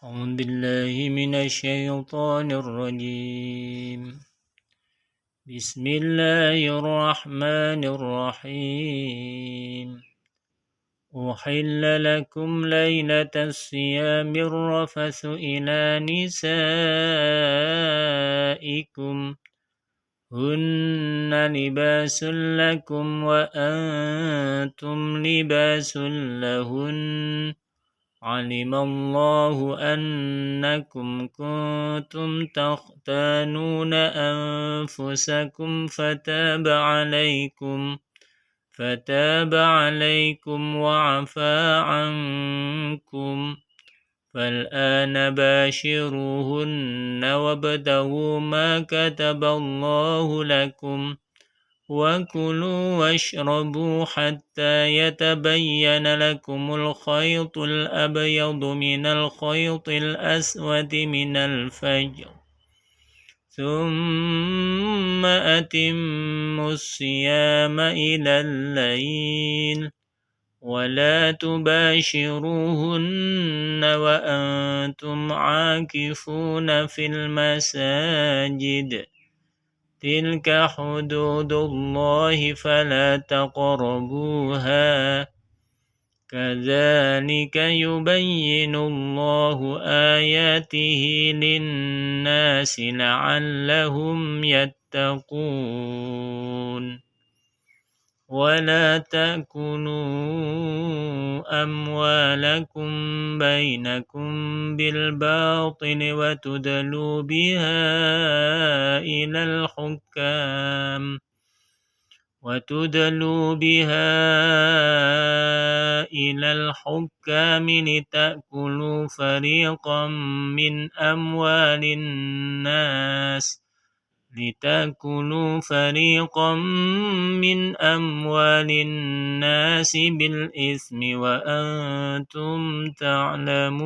أعوذ بالله من الشيطان الرجيم. بسم الله الرحمن الرحيم. أحل لكم ليلة الصيام الرفث إلى نسائكم هن لباس لكم وأنتم لباس لهن علم الله أنكم كنتم تختانون أنفسكم فتاب عليكم وعفى عنكم فالآن باشروهن وابتغوا ما كتب الله لكم وكلوا واشربوا حتى يتبين لكم الخيط الأبيض من الخيط الأسود من الفجر ثم أتموا الصيام إلى الليل ولا تباشروهن وأنتم عاكفون في المساجد تلك حدود الله فلا تقربوها كذلك يبين الله آياته للناس لعلهم يتقون ولا تأكلوا أموالكم بينكم بالباطل وتدلوا بها إلى الحكام لتأكلوا فريقا من أموال الناس بالإثم وأنتم تعلمون